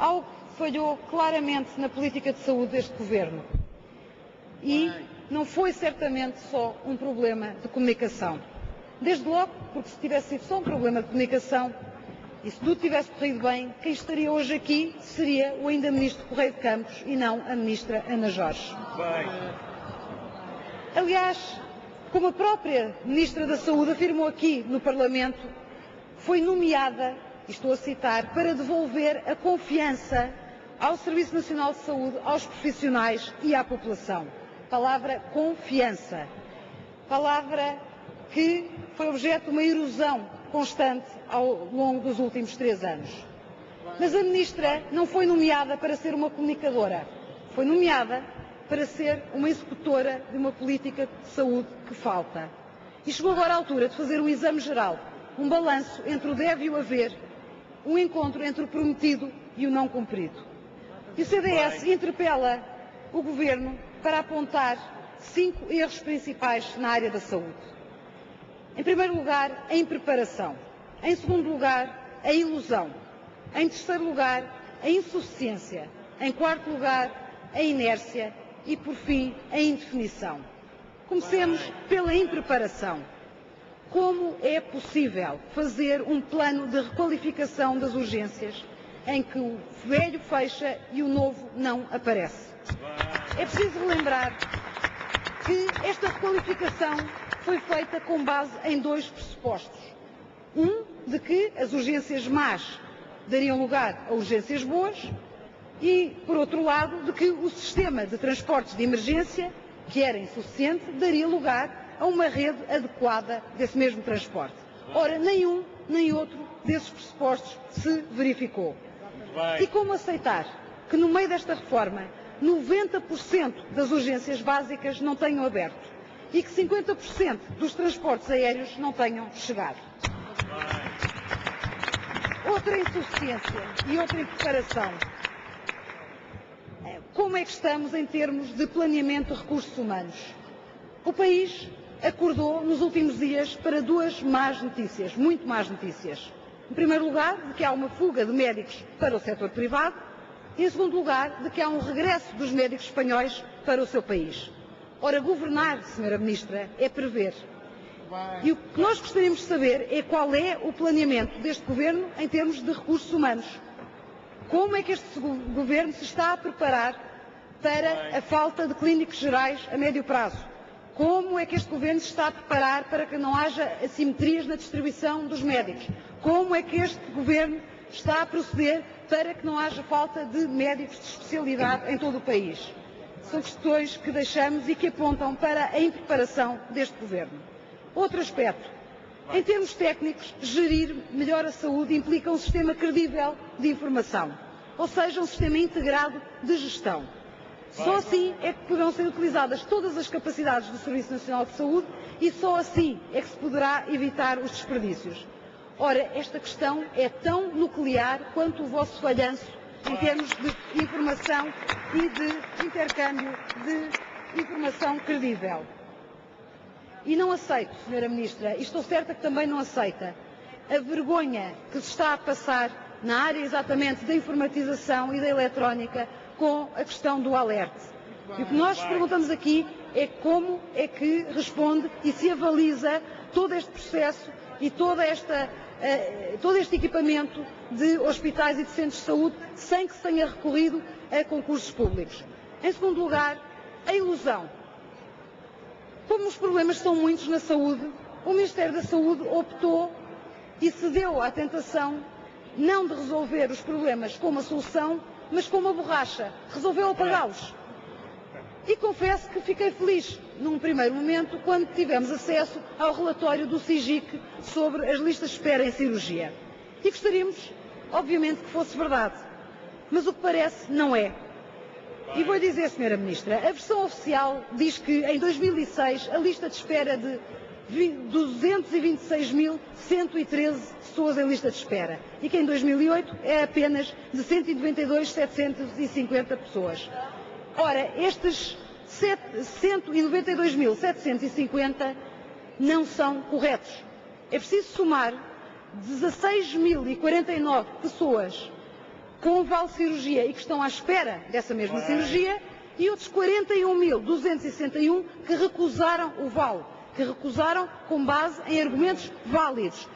algo que falhou claramente na política de saúde deste Governo. E não foi certamente só um problema de comunicação. Desde logo, porque se tivesse sido só um problema de comunicação e se tudo tivesse corrido bem, quem estaria hoje aqui seria o ainda Ministro Correia de Campos e não a Ministra Ana Jorge. Aliás, como a própria Ministra da Saúde afirmou aqui no Parlamento, foi nomeada, e estou a citar, para devolver a confiança ao Serviço Nacional de Saúde, aos profissionais e à população. Palavra confiança. Palavra que foi objeto de uma erosão constante ao longo dos últimos 3 anos. Mas a Ministra não foi nomeada para ser uma comunicadora. Foi nomeada para ser uma executora de uma política de saúde que falta. E chegou agora a altura de fazer um exame geral, um balanço entre o deve e o haver, um encontro entre o prometido e o não cumprido. E o CDS interpela o Governo para apontar 5 erros principais na área da saúde. Em primeiro lugar, a impreparação. Em segundo lugar, a ilusão. Em terceiro lugar, a insuficiência. Em quarto lugar, a inércia. E, por fim, a indefinição. Comecemos pela impreparação. Como é possível fazer um plano de requalificação das urgências em que o velho fecha e o novo não aparece? É preciso relembrar que esta requalificação foi feita com base em 2 pressupostos. Um, de que as urgências más dariam lugar a urgências boas e, por outro lado, de que o sistema de transportes de emergência, que era insuficiente, daria lugar a uma rede adequada desse mesmo transporte. Ora, nenhum nem outro desses pressupostos se verificou. E como aceitar que no meio desta reforma 90% das urgências básicas não tenham aberto e que 50% dos transportes aéreos não tenham chegado? Outra insuficiência e outra impreparação. Como é que estamos em termos de planeamento de recursos humanos? O país acordou nos últimos dias para 2 más notícias, muito más notícias. Em primeiro lugar, de que há uma fuga de médicos para o setor privado e, em segundo lugar, de que há um regresso dos médicos espanhóis para o seu país. Ora, governar, Sra. Ministra, é prever. E o que nós gostaríamos de saber é qual é o planeamento deste Governo em termos de recursos humanos. Como é que este Governo se está a preparar para a falta de clínicos gerais a médio prazo? Como é que este Governo se está a preparar para que não haja assimetrias na distribuição dos médicos? Como é que este Governo está a proceder para que não haja falta de médicos de especialidade em todo o país? São questões que deixamos e que apontam para a impreparação deste Governo. Outro aspecto. Em termos técnicos, gerir melhor a saúde implica um sistema credível de informação, ou seja, um sistema integrado de gestão. Só assim é que poderão ser utilizadas todas as capacidades do Serviço Nacional de Saúde e só assim é que se poderá evitar os desperdícios. Ora, esta questão é tão nuclear quanto o vosso falhanço em termos de informação e de intercâmbio de informação credível. E não aceito, Sra. Ministra, e estou certa que também não aceita, a vergonha que se está a passar na área exatamente da informatização e da eletrónica com a questão do alerte. E o que nós perguntamos aqui é como é que responde e se avaliza todo este processo e todo este equipamento de hospitais e de centros de saúde sem que se tenha recorrido a concursos públicos. Em segundo lugar, a ilusão. Como os problemas são muitos na saúde, o Ministério da Saúde optou e cedeu à tentação não de resolver os problemas com uma solução, mas com uma borracha. Resolveu apagá-los. E confesso que fiquei feliz, num primeiro momento, quando tivemos acesso ao relatório do CIGIC sobre as listas de espera em cirurgia. E gostaríamos, obviamente, que fosse verdade. Mas o que parece não é. E vou dizer, Sra. Ministra, a versão oficial diz que em 2006 a lista de espera de 226.113 pessoas em lista de espera e que em 2008 é apenas de 192.750 pessoas. Ora, estes 192.750 não são corretos. É preciso somar 16.049 pessoas com o vale cirurgia e que estão à espera dessa mesma cirurgia, e outros 41.261 que recusaram o vale, que recusaram com base em argumentos válidos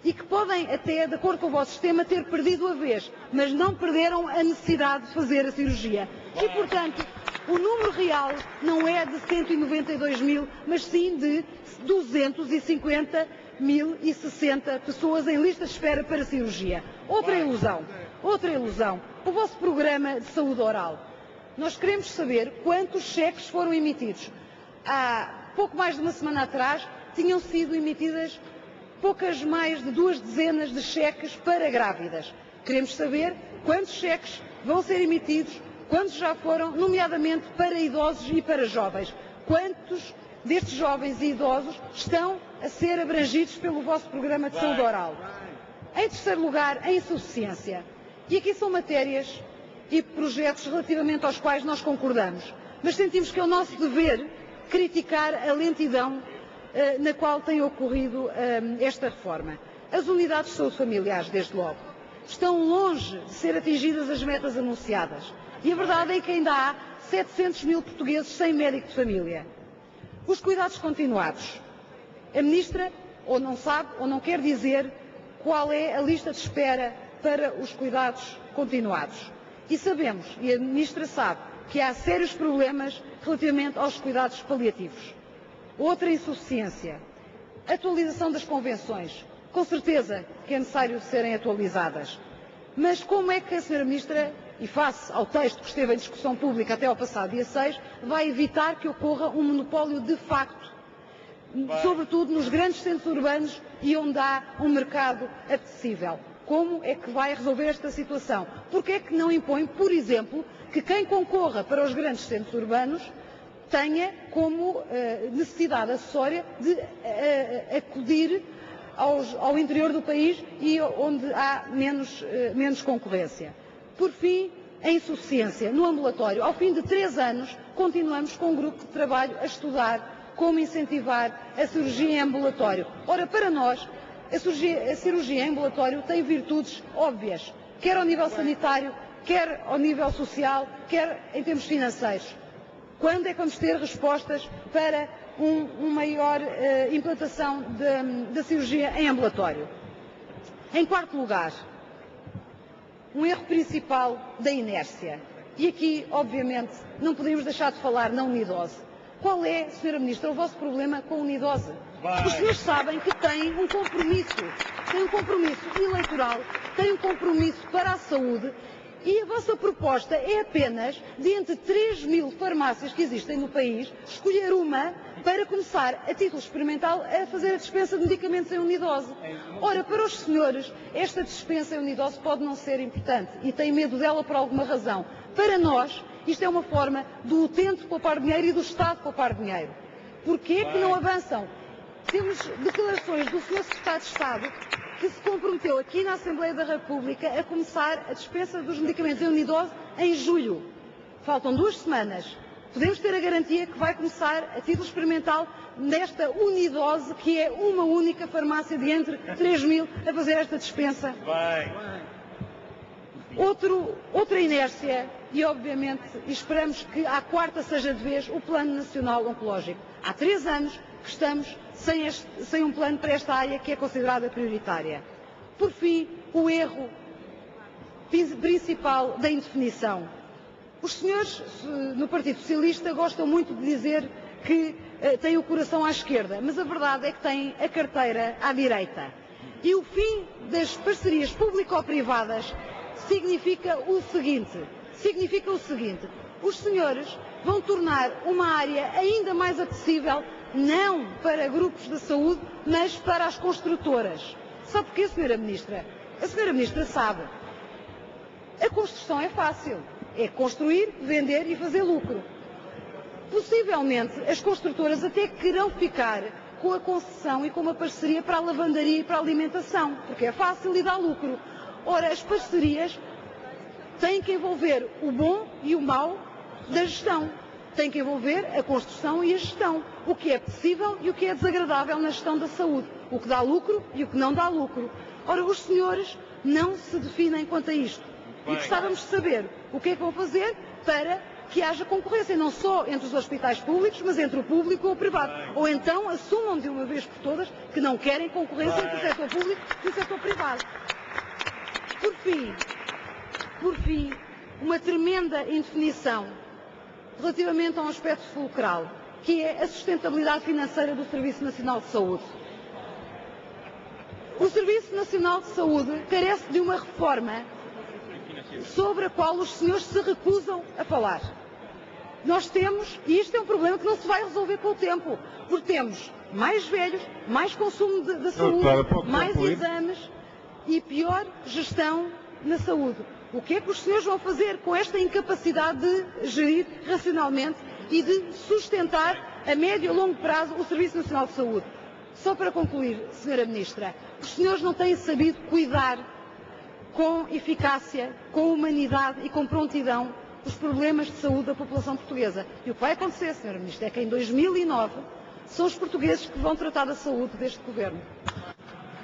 e que podem até, de acordo com o vosso sistema, ter perdido a vez, mas não perderam a necessidade de fazer a cirurgia. E, portanto, o número real não é de 192 mil, mas sim de 250.060 pessoas em lista de espera para cirurgia. Outra ilusão. O vosso programa de saúde oral. Nós queremos saber quantos cheques foram emitidos. Há pouco mais de uma semana atrás tinham sido emitidas poucas mais de 2 dezenas de cheques para grávidas. Queremos saber quantos cheques vão ser emitidos, quantos já foram, nomeadamente para idosos e para jovens. Quantos destes jovens e idosos estão a ser abrangidos pelo vosso programa de saúde oral? Em terceiro lugar, a insuficiência. E aqui são matérias e projetos relativamente aos quais nós concordamos, mas sentimos que é o nosso dever criticar a lentidão na qual tem ocorrido esta reforma. As unidades de saúde familiares, desde logo, estão longe de ser atingidas as metas anunciadas. E a verdade é que ainda há 700 mil portugueses sem médico de família. Os cuidados continuados. A Ministra ou não sabe ou não quer dizer qual é a lista de espera para os cuidados continuados. E sabemos, e a Ministra sabe, que há sérios problemas relativamente aos cuidados paliativos. Outra insuficiência. Atualização das convenções. Com certeza que é necessário serem atualizadas. Mas como é que a Sra. Ministra, e face ao texto que esteve em discussão pública até ao passado dia 6, vai evitar que ocorra um monopólio de facto, sobretudo nos grandes centros urbanos e onde há um mercado apetecível? Como é que vai resolver esta situação? Porque é que não impõe, por exemplo, que quem concorra para os grandes centros urbanos tenha como necessidade acessória de acudir ao interior do país e onde há menos concorrência? Por fim, a insuficiência no ambulatório. Ao fim de 3 anos, continuamos com um grupo de trabalho a estudar como incentivar a cirurgia em ambulatório. Ora, para nós, a cirurgia em ambulatório tem virtudes óbvias, quer ao nível sanitário, quer ao nível social, quer em termos financeiros. Quando é que vamos ter respostas para uma maior implantação da cirurgia em ambulatório? Em quarto lugar, um erro principal da inércia. E aqui, obviamente, não podemos deixar de falar na unidose. Qual é, Sra. Ministra, o vosso problema com a unidose? Os senhores sabem que têm um compromisso eleitoral, têm um compromisso para a saúde, e a vossa proposta é apenas, de entre 3 mil farmácias que existem no país, escolher uma para começar, a título experimental, a fazer a dispensa de medicamentos em unidose. Ora, para os senhores, esta dispensa em unidose pode não ser importante e têm medo dela por alguma razão. Para nós, isto é uma forma do utente poupar dinheiro e do Estado poupar dinheiro. Porquê que não avançam? Temos declarações do Sr. Secretário de Estado que se comprometeu aqui na Assembleia da República a começar a dispensa dos medicamentos em unidose em julho. Faltam 2 semanas. Podemos ter a garantia que vai começar a título experimental nesta unidose, que é uma única farmácia de entre 3 mil a fazer esta dispensa? Outra inércia, e obviamente esperamos que à quarta seja de vez, o Plano Nacional Oncológico. Há 3 anos que estamos sem um plano para esta área que é considerada prioritária. Por fim, o erro principal da indefinição. Os senhores no Partido Socialista gostam muito de dizer que têm o coração à esquerda, mas a verdade é que têm a carteira à direita. E o fim das parcerias público-privadas significa o seguinte, os senhores vão tornar uma área ainda mais acessível, não para grupos de saúde, mas para as construtoras. Sabe porquê, Sra. Ministra? A Sra. Ministra sabe. A construção é fácil. É construir, vender e fazer lucro. Possivelmente, as construtoras até querão ficar com a concessão e com uma parceria para a lavandaria e para a alimentação, porque é fácil e dá lucro. Ora, as parcerias têm que envolver o bom e o mau da gestão. Tem que envolver a construção e a gestão, o que é possível e o que é desagradável na gestão da saúde, o que dá lucro e o que não dá lucro. Ora, os senhores não se definem quanto a isto. E gostávamos de saber o que é que vão fazer para que haja concorrência, não só entre os hospitais públicos, mas entre o público e o privado. Ou então assumam de uma vez por todas que não querem concorrência entre o setor público e o setor privado. Por fim, uma tremenda indefinição relativamente a um aspecto fulcral, que é a sustentabilidade financeira do Serviço Nacional de Saúde. O Serviço Nacional de Saúde carece de uma reforma sobre a qual os senhores se recusam a falar. Nós temos, e isto é um problema que não se vai resolver com o tempo, porque temos mais velhos, mais consumo de saúde, mais exames e pior gestão na saúde. O que é que os senhores vão fazer com esta incapacidade de gerir racionalmente e de sustentar a médio e longo prazo o Serviço Nacional de Saúde? Só para concluir, Sra. Ministra, os senhores não têm sabido cuidar com eficácia, com humanidade e com prontidão os problemas de saúde da população portuguesa. E o que vai acontecer, Sra. Ministra, é que em 2009 são os portugueses que vão tratar da saúde deste governo.